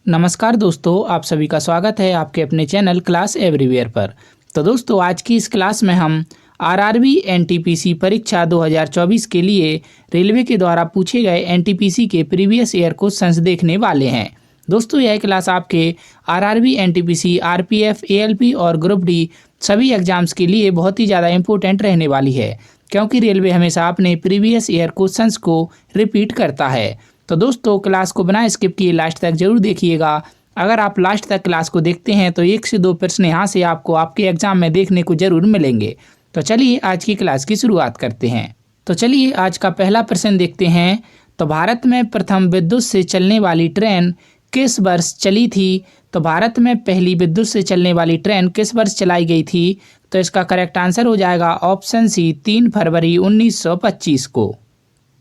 नमस्कार दोस्तों, आप सभी का स्वागत है आपके अपने चैनल क्लास एवरीवेयर पर। तो दोस्तों, आज की इस क्लास में हम आरआरबी एनटीपीसी परीक्षा 2024 के लिए रेलवे के द्वारा पूछे गए एनटीपीसी के प्रीवियस ईयर क्वेश्चंस देखने वाले हैं। दोस्तों, यह क्लास आपके आरआरबी एनटीपीसी आरपीएफ एएलपी और ग्रुप डी सभी एग्जाम्स के लिए बहुत ही ज़्यादा इंपॉर्टेंट रहने वाली है, क्योंकि रेलवे हमेशा अपने प्रीवियस ईयर क्वेश्चंस को रिपीट करता है। तो दोस्तों, क्लास को बिना स्किप किए लास्ट तक जरूर देखिएगा। अगर आप लास्ट तक क्लास को देखते हैं तो 1 से 2 प्रश्न यहाँ से आपको आपके एग्जाम में देखने को जरूर मिलेंगे। तो चलिए आज की क्लास की शुरुआत करते हैं। तो चलिए आज का पहला प्रश्न देखते हैं। तो भारत में प्रथम विद्युत से चलने वाली ट्रेन किस वर्ष चली थी? तो भारत में पहली विद्युत से चलने वाली ट्रेन किस वर्ष चलाई गई थी? तो इसका करेक्ट आंसर हो जाएगा ऑप्शन सी 3 फरवरी 1925 को।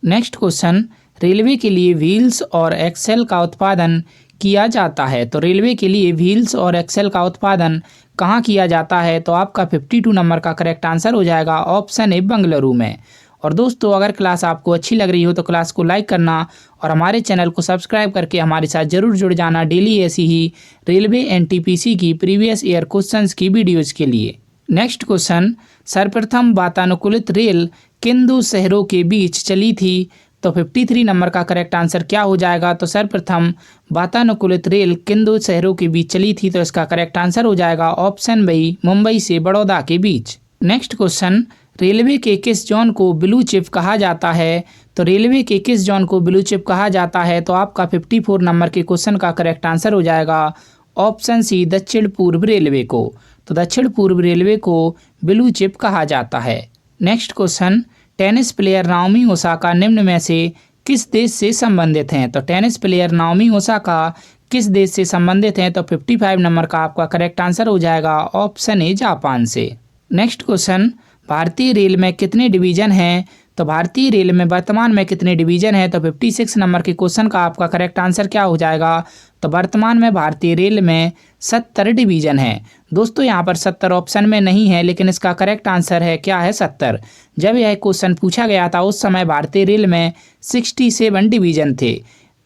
नेक्स्ट क्वेश्चन, रेलवे के लिए व्हील्स और एक्सेल का उत्पादन किया जाता है। तो रेलवे के लिए व्हील्स और एक्सेल का उत्पादन कहाँ किया जाता है? तो आपका 52 नंबर का करेक्ट आंसर हो जाएगा ऑप्शन ए बेंगलुरु में। और दोस्तों, अगर क्लास आपको अच्छी लग रही हो तो क्लास को लाइक करना और हमारे चैनल को सब्सक्राइब करके हमारे साथ जरूर जुड़ जाना डेली ऐसी ही रेलवे एनटीपीसी की प्रीवियस ईयर क्वेश्चंस की वीडियोज़ के लिए। नेक्स्ट क्वेश्चन, सर्वप्रथम वातानुकूलित रेल किन दो शहरों के बीच चली थी? तो 53 नंबर का करेक्ट आंसर क्या हो जाएगा? तो सर्वप्रथम वातानुकूलित रेल किन दो शहरों के बीच चली थी? तो इसका करेक्ट आंसर हो जाएगा ऑप्शन बी मुंबई से बड़ौदा के बीच। नेक्स्ट क्वेश्चन, रेलवे के किस जोन को ब्लू चिप कहा जाता है? तो रेलवे के किस जोन को ब्लू चिप कहा जाता है? तो आपका 54 नंबर के क्वेश्चन का करेक्ट आंसर हो जाएगा ऑप्शन सी दक्षिण पूर्व रेलवे को। तो दक्षिण पूर्व रेलवे को ब्लू चिप कहा जाता है। Next question, tennis player Naomi Osaka निम्न में से किस देश से संबंधित हैं? तो टेनिस प्लेयर नाओमी ओसाका किस देश से संबंधित हैं? तो 55 नंबर का आपका करेक्ट आंसर हो जाएगा ऑप्शन ए जापान से। नेक्स्ट क्वेश्चन, भारतीय रेल में कितने डिवीजन हैं? तो भारतीय रेल में वर्तमान में कितने डिवीजन हैं? तो 56 नंबर के क्वेश्चन का आपका करेक्ट आंसर क्या हो जाएगा? तो वर्तमान में भारतीय रेल में 70 डिवीजन है। दोस्तों, यहाँ पर 70 ऑप्शन में नहीं है, लेकिन इसका करेक्ट आंसर है क्या है 70। जब यह क्वेश्चन पूछा गया था उस समय भारतीय रेल में 67 डिवीजन थे।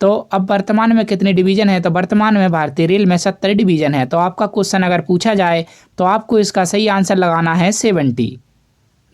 तो अब वर्तमान में कितने डिवीजन है? तो वर्तमान में भारतीय रेल में 70 डिवीजन है। तो आपका क्वेश्चन अगर पूछा जाए तो आपको इसका सही आंसर लगाना है 70।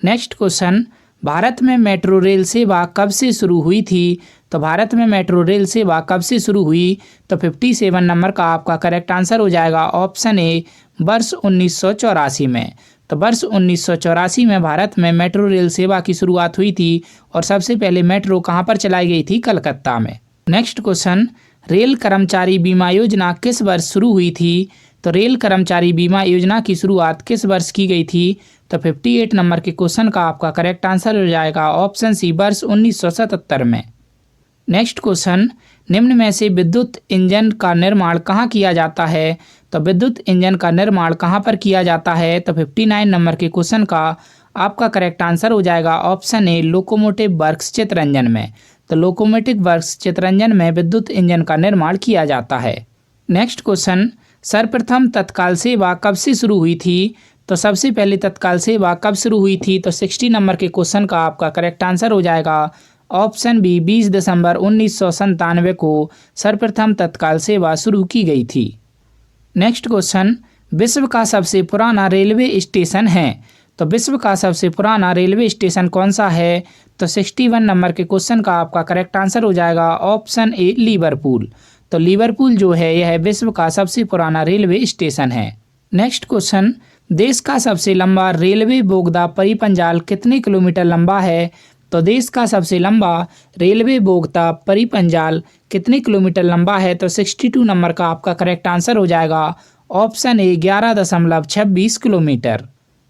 नेक्स्ट क्वेश्चन, भारत में मेट्रो रेल सेवा कब से शुरू हुई थी? तो भारत में मेट्रो रेल सेवा कब से शुरू हुई? तो 57 नंबर का आपका करेक्ट आंसर हो जाएगा ऑप्शन ए वर्ष 1984 में। तो वर्ष 1984 में भारत में मेट्रो रेल सेवा की शुरुआत हुई थी और सबसे पहले मेट्रो कहाँ पर चलाई गई थी? कलकत्ता में। नेक्स्ट क्वेश्चन, रेल कर्मचारी बीमा योजना किस वर्ष शुरू हुई थी? तो रेल कर्मचारी बीमा योजना की शुरुआत किस वर्ष की गई थी? तो 58 नंबर के क्वेश्चन का आपका करेक्ट आंसर हो जाएगा ऑप्शन सी वर्ष 1977 में। नेक्स्ट क्वेश्चन, निम्न में से विद्युत इंजन का निर्माण कहाँ किया जाता है? तो विद्युत इंजन का निर्माण कहाँ पर किया जाता है? तो 59 नंबर के क्वेश्चन का आपका करेक्ट आंसर हो जाएगा option A locomotive works Chittaranjan में। तो लोकोमोटिव वर्क्स चितरंजन में विद्युत इंजन का निर्माण किया जाता है। नेक्स्ट क्वेश्चन, सर्वप्रथम तत्काल सेवा कब से शुरू हुई थी? तो सबसे पहले तत्काल सेवा कब शुरू हुई थी? तो 60 नंबर के क्वेश्चन का आपका करेक्ट आंसर हो जाएगा ऑप्शन बी 20 दिसंबर 1997 को सर्वप्रथम तत्काल सेवा शुरू की गई थी। नेक्स्ट क्वेश्चन, विश्व का सबसे पुराना रेलवे स्टेशन है। तो विश्व का सबसे पुराना रेलवे स्टेशन कौन सा है? तो 61 नंबर के क्वेश्चन का आपका करेक्ट आंसर हो जाएगा ऑप्शन ए लिवरपूल। तो लिवरपूल जो है यह विश्व का सबसे पुराना रेलवे स्टेशन है। नेक्स्ट क्वेश्चन, देश का सबसे लंबा रेलवे बोगदा परिपंजाल कितने किलोमीटर लंबा है? तो देश का सबसे लंबा रेलवे बोगदा परिपंजाल कितने किलोमीटर लंबा है? तो 62 नंबर का आपका करेक्ट आंसर हो जाएगा ऑप्शन ए 11.26 किलोमीटर।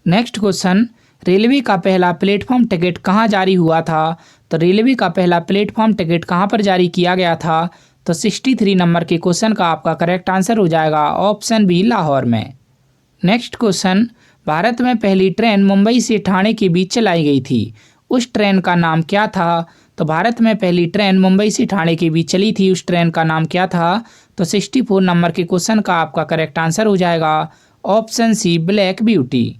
नेक्स्ट क्वेश्चन, रेलवे का पहला प्लेटफॉर्म टिकट कहाँ जारी हुआ था? तो रेलवे का पहला प्लेटफॉर्म टिकट कहाँ पर जारी किया गया था? तो 63 नंबर के क्वेश्चन का आपका करेक्ट आंसर हो जाएगा ऑप्शन बी लाहौर में। नेक्स्ट क्वेश्चन, भारत में पहली ट्रेन मुंबई से ठाणे के बीच चलाई गई थी, उस ट्रेन का नाम क्या था? तो भारत में पहली ट्रेन मुंबई से ठाणे के बीच चली थी, उस ट्रेन का नाम क्या था? तो 64 नंबर के क्वेश्चन का आपका करेक्ट आंसर हो जाएगा option C black beauty.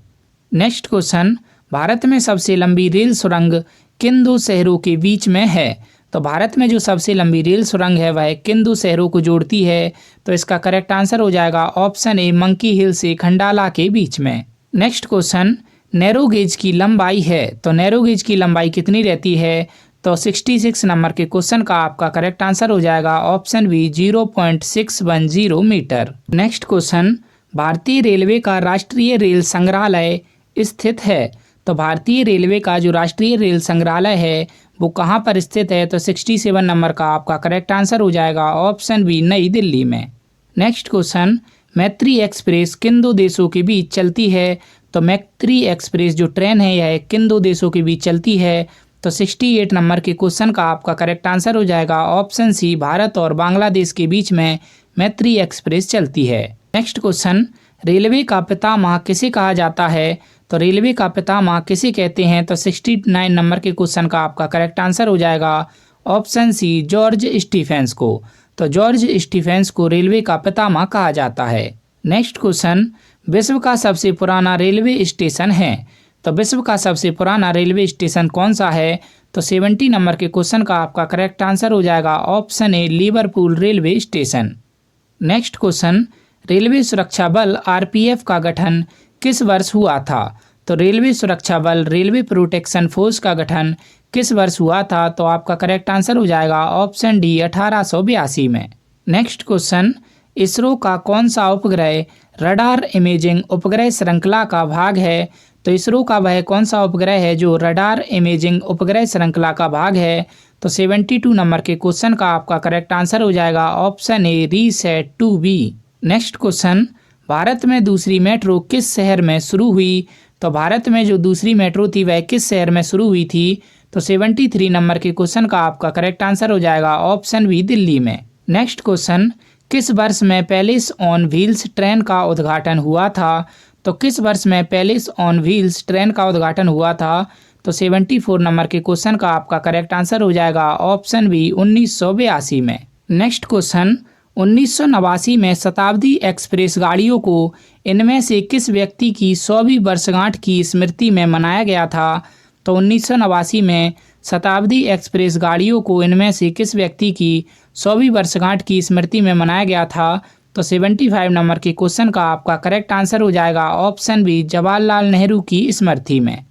Next question, Bharat में सबसे लंबी रेल सुरंग किन दो शहरों के बीच में है? तो भारत में जो सबसे लंबी रेल सुरंग है वह किन 2 शहरों को जोड़ती है? तो इसका करेक्ट आंसर हो जाएगा ऑप्शन ए, मंकी हिल से खंडाला के बीच में। नेक्स्ट क्वेश्चन, नैरो गेज की लंबाई है, तो नैरो गेज की लंबाई कितनी रहती है? तो 66 नंबर के क्वेश्चन का आपका करेक्ट आंसर हो जाएगा option B, 0.610 metre. Next question, भारतीय रेलवे का राष्ट्रीय रेल संग्रहालय स्थित है, तो भारतीय रेलवे का जो राष्ट्रीय रेल संग्रहालय है वो कहाँ पर स्थित है? तो 67 नंबर का आपका करेक्ट आंसर हो जाएगा ऑप्शन बी, नई दिल्ली में। नेक्स्ट क्वेश्चन, मैत्री एक्सप्रेस किन 2 देशों के बीच चलती है? तो मैत्री एक्सप्रेस जो ट्रेन है यह किन 2 देशों के बीच चलती है? तो 68 नंबर के क्वेश्चन का आपका करेक्ट आंसर हो जाएगा ऑप्शन सी, भारत और बांग्लादेश के बीच में मैत्री एक्सप्रेस चलती है। नेक्स्ट क्वेश्चन, रेलवे का पितामह किसे कहा जाता है? तो रेलवे का पितामह किसे कहते हैं? तो 69 नंबर के क्वेश्चन का आपका करेक्ट आंसर हो जाएगा ऑप्शन सी, जॉर्ज स्टीफेंस को। तो जॉर्ज स्टीफेंस को रेलवे का पितामह कहा जाता है। नेक्स्ट क्वेश्चन, विश्व का सबसे पुराना रेलवे स्टेशन है, तो विश्व का सबसे पुराना रेलवे स्टेशन कौन सा है? तो 70 नंबर के क्वेश्चन का आपका करेक्ट आंसर हो जाएगा ऑप्शन ए, Liverpool railway station. Next question, railway सुरक्षा बल आरपीएफ का गठन किस वर्ष हुआ था? तो रेलवे सुरक्षा बल रेलवे प्रोटेक्शन फोर्स का गठन किस वर्ष हुआ था? तो आपका करेक्ट आंसर हो जाएगा ऑप्शन डी, 1882 में। नेक्स्ट क्वेश्चन, इसरो का कौन सा उपग्रह रडार इमेजिंग उपग्रह श्रृंखला का भाग है? तो इसरो का वह कौन सा उपग्रह है जो रडार इमेजिंग उपग्रह श्रृंखला का भाग है? तो 72 नंबर के क्वेश्चन का आपका करेक्ट आंसर हो जाएगा ऑप्शन ए, RISAT 2B। Next question, Bharat में दूसरी मेट्रो किस शहर में शुरू हुई? तो भारत में जो दूसरी मेट्रो थी वह किस शहर में शुरू हुई थी? तो 73 नंबर के क्वेश्चन का आपका करेक्ट आंसर हो जाएगा ऑप्शन बी, दिल्ली में। नेक्स्ट क्वेश्चन, किस वर्ष में पैलेस ऑन व्हील्स ट्रेन का उद्घाटन हुआ था? तो किस वर्ष में पैलेस ऑन व्हील्स ट्रेन का उद्घाटन हुआ था? तो 74 नंबर के क्वेश्चन का आपका करेक्ट आंसर हो जाएगा ऑप्शन बी, 1982 में। नेक्स्ट क्वेश्चन, 1989 में शताब्दी एक्सप्रेस गाड़ियों को इनमें से किस व्यक्ति की 100वीं वर्षगांठ की स्मृति में मनाया गया था? तो 1989 में शताब्दी एक्सप्रेस गाड़ियों को इनमें से किस व्यक्ति की 100वीं वर्षगांठ की स्मृति में मनाया गया था? तो 75 नंबर के क्वेश्चन का आपका करेक्ट आंसर हो जाएगा ऑप्शन बी, जवाहरलाल नेहरू की स्मृति में।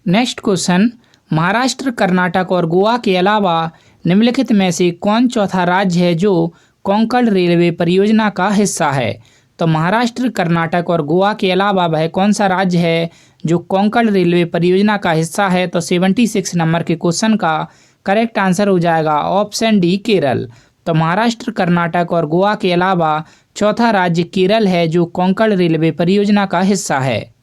नेक्स्ट क्वेश्चन, महाराष्ट्र, कर्नाटक और गोवा के अलावा निम्नलिखित में से कौन चौथा राज्य है जो कोंकण रेलवे परियोजना का हिस्सा है? तो महाराष्ट्र, कर्नाटक और गोवा के अलावा वह कौन सा राज्य है जो कोंकण रेलवे परियोजना का हिस्सा है? तो 76 नंबर के क्वेश्चन का करेक्ट आंसर हो जाएगा ऑप्शन डी, केरल। तो महाराष्ट्र, कर्नाटक और गोवा के अलावा चौथा राज्य केरल है जो कोंकण रेलवे परियोजना का हिस्सा है।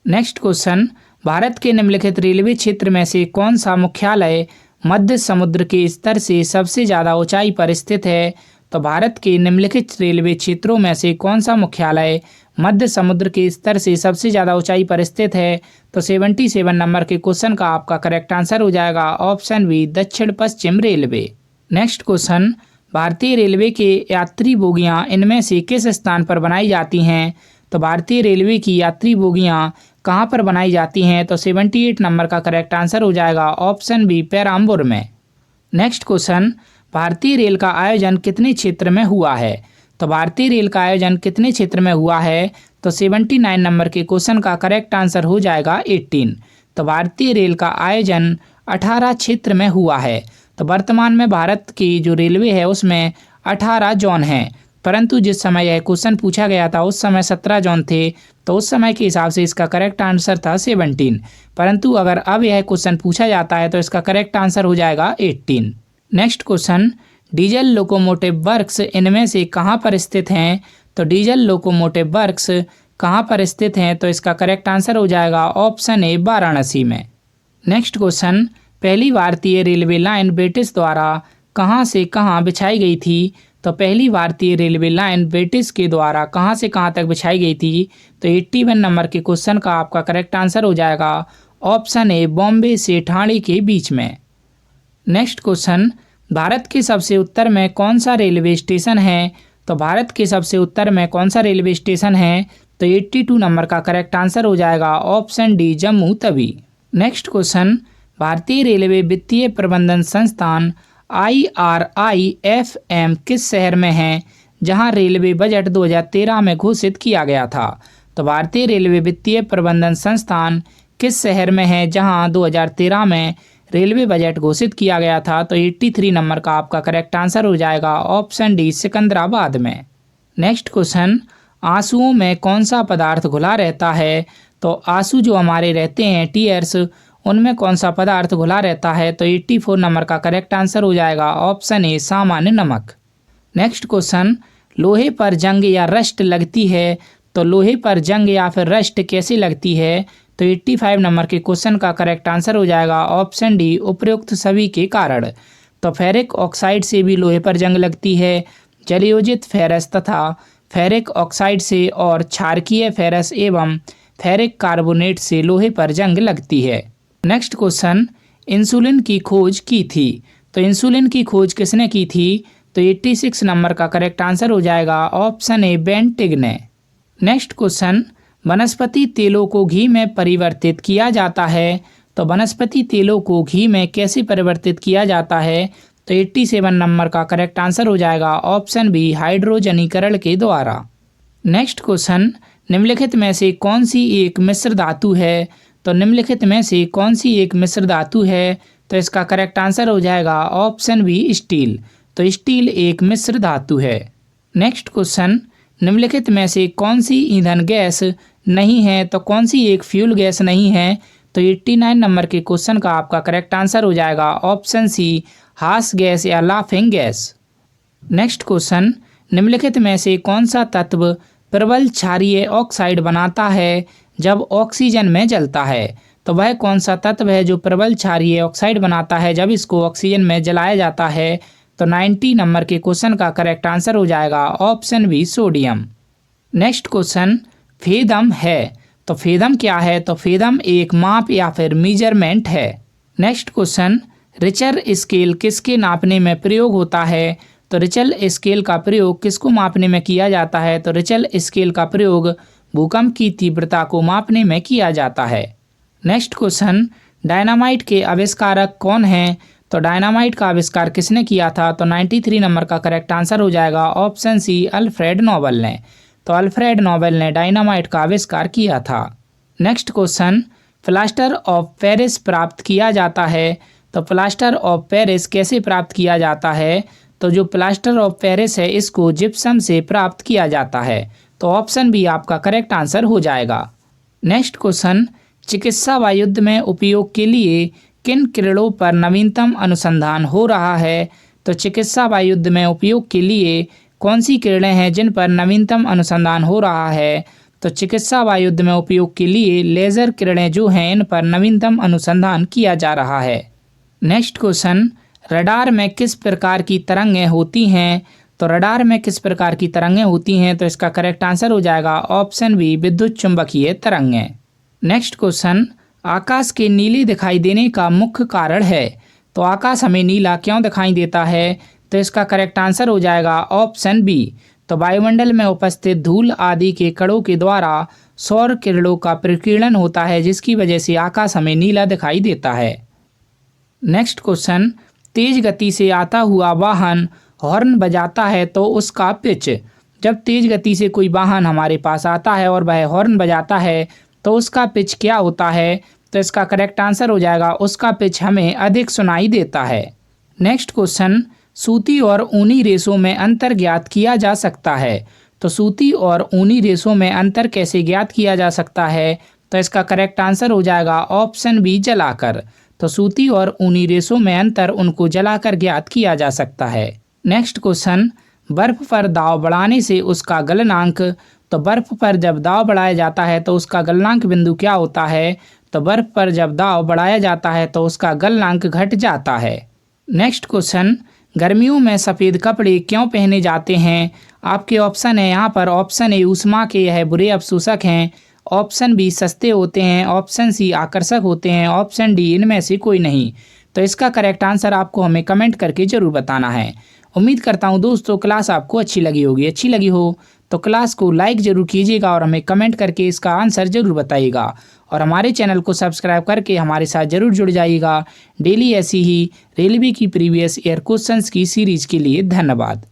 नेक्स्ट क्वेश्चन, भारत के निम्नलिखित रेलवे क्षेत्र में से कौन सा मुख्यालय मध्य समुद्र के स्तर से सबसे ज़्यादा ऊंचाई पर स्थित है? तो भारत के निम्नलिखित रेलवे क्षेत्रों में से कौन सा मुख्यालय मध्य समुद्र के स्तर से सबसे ज़्यादा ऊंचाई पर स्थित है? तो 77 नंबर के क्वेश्चन का आपका करेक्ट आंसर हो जाएगा ऑप्शन बी, दक्षिण पश्चिम रेलवे। नेक्स्ट क्वेश्चन, भारतीय रेलवे के यात्री बोगियां इनमें से किस स्थान पर बनाई जाती हैं? तो भारतीय रेलवे की यात्री बोगियां कहाँ पर बनाई जाती हैं? तो 78 नंबर का करेक्ट आंसर हो जाएगा ऑप्शन बी, पेराम्बुर में। नेक्स्ट क्वेश्चन, भारतीय रेल का आयोजन कितने क्षेत्र में हुआ है? तो भारतीय रेल का आयोजन कितने क्षेत्र में हुआ है? तो 79 नंबर के क्वेश्चन का करेक्ट आंसर हो जाएगा 18। तो भारतीय रेल का आयोजन 18 क्षेत्र में हुआ है। तो वर्तमान में भारत की जो रेलवे है उसमें 18 जोन हैं, परंतु जिस समय यह क्वेश्चन पूछा गया था उस समय 17 जोन थे, तो उस समय के हिसाब से इसका करेक्ट आंसर था 17। परंतु अगर अब यह क्वेश्चन पूछा जाता है तो इसका करेक्ट आंसर हो जाएगा 18। Next question, diesel locomotive works इनमें से कहाँ पर स्थित हैं? तो डीजल लोकोमोटिव वर्क्स कहाँ पर स्थित हैं? तो इसका करेक्ट आंसर हो जाएगा ऑप्शन ए, वाराणसी में। नेक्स्ट क्वेश्चन, पहली भारतीय रेलवे लाइन ब्रिटिश द्वारा कहाँ से कहाँ बिछाई गई थी? तो पहली भारतीय रेलवे लाइन ब्रिटिश के द्वारा कहाँ से कहाँ तक बिछाई गई थी? तो 81 नंबर के क्वेश्चन का आपका करेक्ट आंसर हो जाएगा ऑप्शन ए, बॉम्बे से ठाणे के बीच में। नेक्स्ट क्वेश्चन, भारत के सबसे उत्तर में कौन सा रेलवे स्टेशन है? तो भारत के सबसे उत्तर में कौन सा रेलवे स्टेशन है? तो 82 नंबर का करेक्ट आंसर हो जाएगा option D, Jammu Tawi. Next question, भारतीय रेलवे वित्तीय प्रबंधन संस्थान IRIFM किस शहर में है जहां रेलवे बजट 2013 में घोषित किया गया था? तो भारतीय रेलवे वित्तीय प्रबंधन संस्थान किस शहर में है जहां 2013 में रेलवे बजट घोषित किया गया था? तो 83 नंबर का आपका करेक्ट आंसर हो जाएगा ऑप्शन डी, सिकंदराबाद में। नेक्स्ट क्वेश्चन, आंसुओं में कौन सा पदार्थ घुला रहता है? तो आंसू जो हमारे रहते हैं टीयर्स, उनमें कौन सा पदार्थ घुला रहता है? तो 84 नंबर का करेक्ट आंसर हो जाएगा ऑप्शन ए, सामान्य नमक। नेक्स्ट क्वेश्चन, लोहे पर जंग या रस्ट लगती है? तो लोहे पर जंग या फिर रस्ट कैसे लगती है? तो 85 नंबर के क्वेश्चन का करेक्ट आंसर हो जाएगा ऑप्शन डी, उपरोक्त सभी के कारण। तो फेरिक ऑक्साइड से भी लोहे पर जंग लगती है, जलयोजित फेरस तथा फेरिक ऑक्साइड से और क्षारकीय फेरस एवं फेरिक कार्बोनेट से लोहे पर जंग लगती है। नेक्स्ट क्वेश्चन, इंसुलिन की खोज की थी? तो इंसुलिन की खोज किसने की थी? तो 86 नंबर का करेक्ट आंसर हो जाएगा ऑप्शन ए, बेंटिग ने। नेक्स्ट क्वेश्चन, वनस्पति तेलों को घी में परिवर्तित किया जाता है? तो वनस्पति तेलों को घी में कैसे परिवर्तित किया जाता है? तो 87 नंबर का करेक्ट आंसर हो जाएगा ऑप्शन बी, हाइड्रोजनीकरण के द्वारा। नेक्स्ट क्वेश्चन, निम्नलिखित में से कौन सी एक मिश्र धातु है? तो निम्नलिखित में से कौन सी एक मिश्र धातु है? तो इसका करेक्ट आंसर हो जाएगा ऑप्शन बी, स्टील। तो स्टील एक मिश्र धातु है। नेक्स्ट क्वेश्चन, निम्नलिखित में से कौन सी ईंधन गैस नहीं है? तो कौन सी एक फ्यूल गैस नहीं है? तो 89 नंबर के क्वेश्चन का आपका करेक्ट आंसर हो जाएगा ऑप्शन सी, हास गैस या लाफिंग गैस। नेक्स्ट क्वेश्चन, निम्नलिखित में से कौन सा तत्व प्रबल क्षारीय ऑक्साइड बनाता है जब ऑक्सीजन में जलता है? तो वह कौन सा तत्व है जो प्रबल क्षारीय ऑक्साइड बनाता है जब इसको ऑक्सीजन में जलाया जाता है? तो 90 नंबर के क्वेश्चन का करेक्ट आंसर हो जाएगा option B, sodium. Next question, fathom है? तो फेदम क्या है? तो फेदम एक माप या फिर मेजरमेंट है। नेक्स्ट क्वेश्चन, रिचर स्केल किसके नापने में प्रयोग होता है? तो रिचर स्केल का प्रयोग किसको मापने में किया जाता है? तो रिचर स्केल का प्रयोग भूकंप की तीव्रता को मापने में किया जाता है। नेक्स्ट क्वेश्चन, डायनामाइट के आविष्कारक कौन हैं? तो डायनामाइट का आविष्कार किसने किया था? तो 93 नंबर का करेक्ट आंसर हो जाएगा ऑप्शन सी, अल्फ्रेड नोबेल ने। तो अल्फ्रेड नोबेल ने डायनामाइट का आविष्कार किया था। Next question, plaster of Paris प्राप्त किया जाता है? तो प्लास्टर ऑफ पेरिस कैसे प्राप्त किया जाता है? तो जो प्लास्टर ऑफ पेरिस है इसको जिप्सम से प्राप्त किया जाता है। तो ऑप्शन बी आपका करेक्ट आंसर हो जाएगा। नेक्स्ट क्वेश्चन, चिकित्सा वायुद्ध में उपयोग के लिए किन किरणों पर नवीनतम अनुसंधान हो रहा है? तो चिकित्सा वायुद्ध में उपयोग के लिए कौन सी किरणें हैं जिन पर नवीनतम अनुसंधान हो रहा है? तो चिकित्सा वायुद्ध में उपयोग के लिए लेज़र किरणें जो हैं इन पर नवीनतम अनुसंधान किया जा रहा है। नेक्स्ट क्वेश्चन, रडार में किस प्रकार की तरंगें होती हैं? तो रडार में किस प्रकार की तरंगें होती हैं? तो इसका करेक्ट आंसर हो जाएगा ऑप्शन बी, विद्युत चुंबकीय तरंगें। नेक्स्ट क्वेश्चन, आकाश के नीले दिखाई देने का मुख्य कारण है? तो आकाश हमें नीला क्यों दिखाई देता है? तो इसका करेक्ट आंसर हो जाएगा ऑप्शन बी, तो वायुमंडल में उपस्थित धूल आदि के कणों के द्वारा सौर किरणों का प्रकीर्णन होता है जिसकी वजह से आकाश हमें नीला दिखाई देता है। नेक्स्ट क्वेश्चन, तेज गति से आता हुआ वाहन हॉर्न बजाता है तो उसका पिच? जब तेज गति से कोई वाहन हमारे पास आता है और वह हॉर्न बजाता है तो उसका पिच क्या होता है? तो इसका करेक्ट आंसर हो जाएगा उसका पिच हमें अधिक सुनाई देता है। नेक्स्ट क्वेश्चन, सूती और ऊनी रेशों में अंतर ज्ञात किया जा सकता है? तो सूती और ऊनी रेशों में अंतर कैसे ज्ञात किया जा सकता है? तो इसका करेक्ट आंसर हो जाएगा ऑप्शन बी, जलाकर। तो सूती और ऊनी रेशों में अंतर उनको जलाकर ज्ञात किया जा सकता है। नेक्स्ट क्वेश्चन, बर्फ पर दाव बढ़ाने से उसका गलनांक? तो बर्फ पर जब दाव बढ़ाया जाता है तो उसका गलनांक बिंदु क्या होता है? तो बर्फ पर जब दाव बढ़ाया जाता है तो उसका गलनांक घट जाता है। नेक्स्ट क्वेश्चन, गर्मियों में सफ़ेद कपड़े क्यों पहने जाते हैं? आपके ऑप्शन है यहाँ पर, ऑप्शन ए ऊष्मा के यह बुरे अवशोषक हैं, ऑप्शन बी सस्ते होते हैं, ऑप्शन सी आकर्षक होते हैं, ऑप्शन डी इनमें से कोई नहीं। तो इसका करेक्ट आंसर आपको हमें कमेंट करके ज़रूर बताना है। उम्मीद करता हूँ दोस्तों क्लास आपको अच्छी लगी होगी। अच्छी लगी हो तो क्लास को लाइक ज़रूर कीजिएगा और हमें कमेंट करके इसका आंसर ज़रूर बताइएगा। और हमारे चैनल को सब्सक्राइब करके हमारे साथ ज़रूर जुड़ जाइएगा डेली ऐसी ही रेलवे की प्रीवियस ईयर क्वेश्चंस की सीरीज़ के लिए। धन्यवाद।